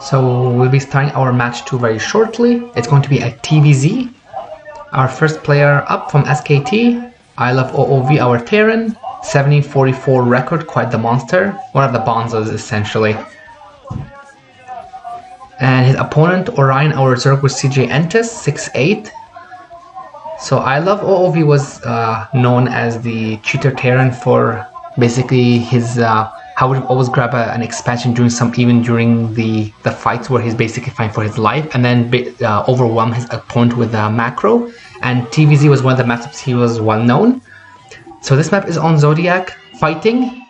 So we'll be starting our match 2 very shortly. It's going to be a TVZ. Our first player up from SKT, iloveoov, our Terran, 7044 record, quite the monster, one of the Bonzos essentially. And his opponent, Orion, our Zerg with CJ Entis, 6'8". So iloveoov was known as the cheater Terran for basically his how he would always grab an expansion even during the fights where he's basically fighting for his life, and then overwhelm his opponent with a macro. And TVZ was one of the matchups he was well known. So this map is on Zodiac fighting.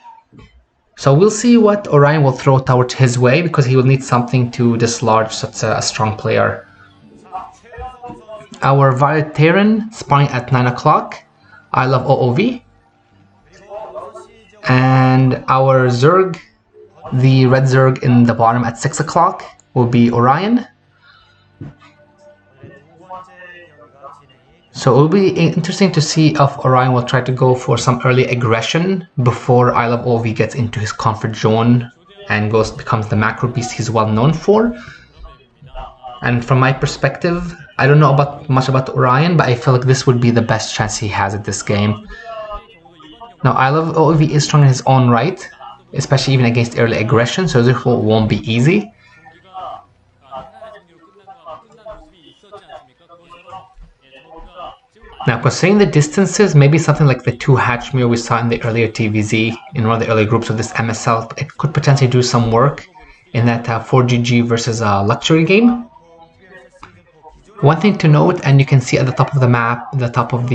So we'll see what Orion will throw towards his way, because he will need something to dislodge such a strong player. Our Violet Terran spawning at 9 o'clock, iloveoov. And our Zerg, the red Zerg in the bottom at 6 o'clock, will be Orion. So it will be interesting to see if Orion will try to go for some early aggression before iloveoov gets into his comfort zone and becomes the macro beast he's well known for. And from my perspective, I don't know much about Orion, but I feel like this would be the best chance he has at this game. Now, iloveoov is strong in his own right, especially even against early aggression, so this won't be easy. Now, considering the distances, maybe something like the 2-hatch mirror we saw in the earlier TVZ, in one of the early groups of this MSL, it could potentially do some work in that 4GG versus luxury game. One thing to note, and you can see at the top of the map, at the top of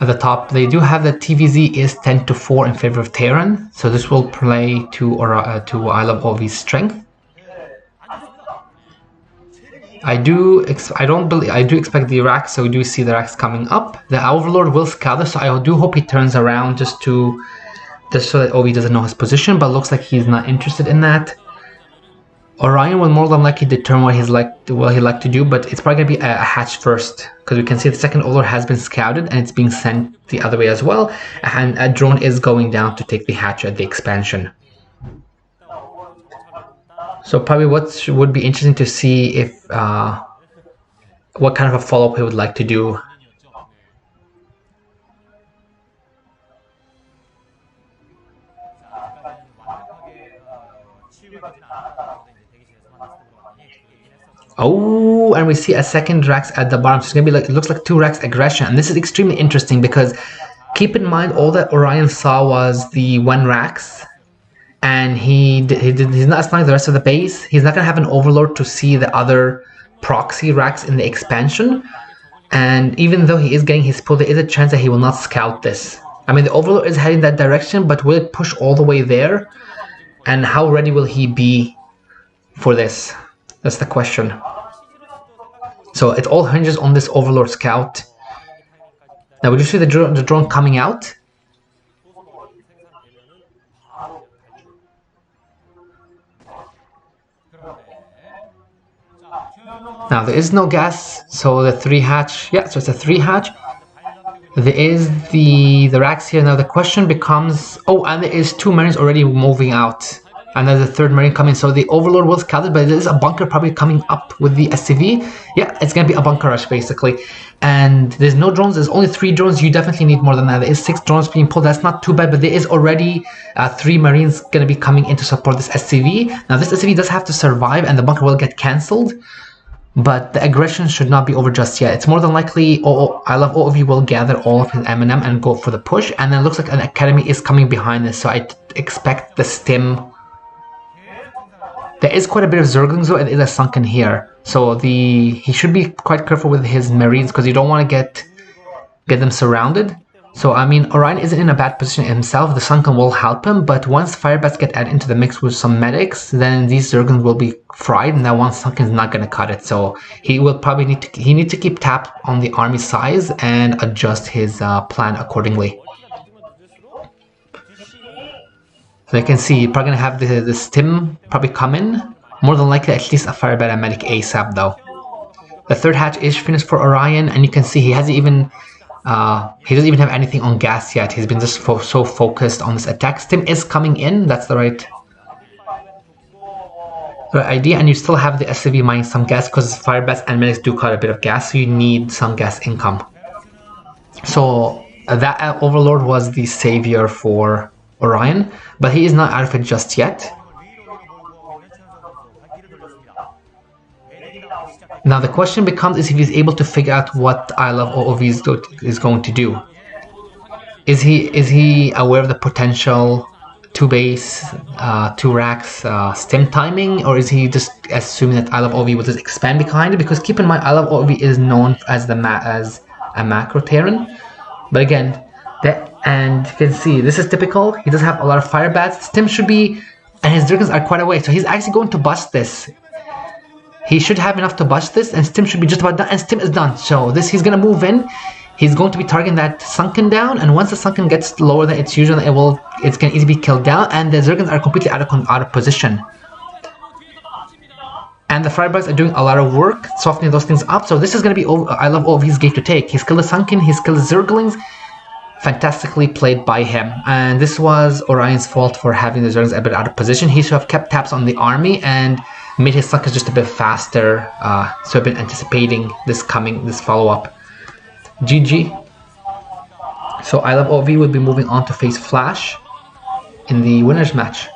at the top, they do have the TVZ is 10-4 in favor of Terran, so this will play to iloveoov's strength. I do expect the racks, so we do see the racks coming up. The Overlord will scout this, so I do hope he turns around just so that Ovi doesn't know his position, but looks like he's not interested in that. Orion will more than likely determine what he'd like to do, but it's probably going to be a hatch first, because we can see the second Overlord has been scouted and it's being sent the other way as well, and a drone is going down to take the hatch at the expansion. So probably what would be interesting to see if what kind of a follow-up he would like to do. Oh, and we see a second Rax at the bottom. So it's gonna be like, it looks like 2 Rax aggression, and this is extremely interesting because keep in mind all that Orion saw was the 1 Rax, and he's not spawning the rest of the base. He's not gonna have an Overlord to see the other proxy Rax in the expansion, and even though he is getting his pull, there is a chance that he will not scout this. I mean, the Overlord is heading that direction, but will it push all the way there? And how ready will he be for this? That's the question. So it all hinges on this Overlord scout. Now, would you see the drone coming out? Now, there is no gas, so the 3-hatch, yeah, so it's a 3-hatch. There is the racks here. Now the question becomes, oh, and there is 2 Marines already moving out. And there's a 3rd Marine coming, so the Overlord was scouted, but there is a bunker probably coming up with the SCV. Yeah, it's gonna be a bunker rush basically. And there's no drones, there's only 3 drones. You definitely need more than that. There is 6 drones being pulled, that's not too bad, but there is already 3 Marines gonna be coming in to support this SCV. Now this SCV does have to survive and the bunker will get cancelled, but the aggression should not be over just yet. It's more than likely iloveoov will gather all of his M&M and go for the push, and then it looks like an academy is coming behind this, so I expect the stim. There is quite a bit of Zerglings though, and it is a sunken here. So he should be quite careful with his Marines, because you don't want to get them surrounded. So I mean, Orion isn't in a bad position himself. The sunken will help him, but once Firebats get added into the mix with some medics, then these Zerglings will be fried, and that one sunken is not going to cut it. So he will probably need to keep tap on the army size and adjust his plan accordingly. So you can see, you're probably going to have the stim probably come in. More than likely, at least a Firebat and medic ASAP though. The 3rd hatch is finished for Orion, and you can see he doesn't even have anything on gas yet. He's been just so focused on this attack. Stim is coming in, that's the right the idea, and you still have the SCV mining some gas because fire bats and medics do quite a bit of gas, so you need some gas income. So that Overlord was the savior for Orion, but he is not out of it just yet. Now the question becomes is if he's able to figure out what iloveoov is going to do. Is he aware of the potential 2 base, 2 racks stim timing, or is he just assuming that iloveoov will just expand behind it? Because keep in mind, iloveoov is known as a macro Terran, but again, and you can see this is typical. He does have a lot of fire bats. Stim should be, and his dragons are quite away, so he's actually going to bust this. He should have enough to bust this, and Stim should be just about done, and Stim is done. So this, he's gonna move in. He's going to be targeting that sunken down, and once the sunken gets lower than its usual, it's gonna easily be killed down, and the Zergans are completely out of position. And the Firebugs are doing a lot of work, softening those things up. So this is gonna be iloveoov's game to take. He's killed the sunken, he's killed the Zerglings. Fantastically played by him, and this was Orion's fault for having the Zerglings a bit out of position. He should have kept taps on the army and made his sunkers just a bit faster. So I've been anticipating this follow-up. GG. So iloveoov will be moving on to face Flash in the winners match.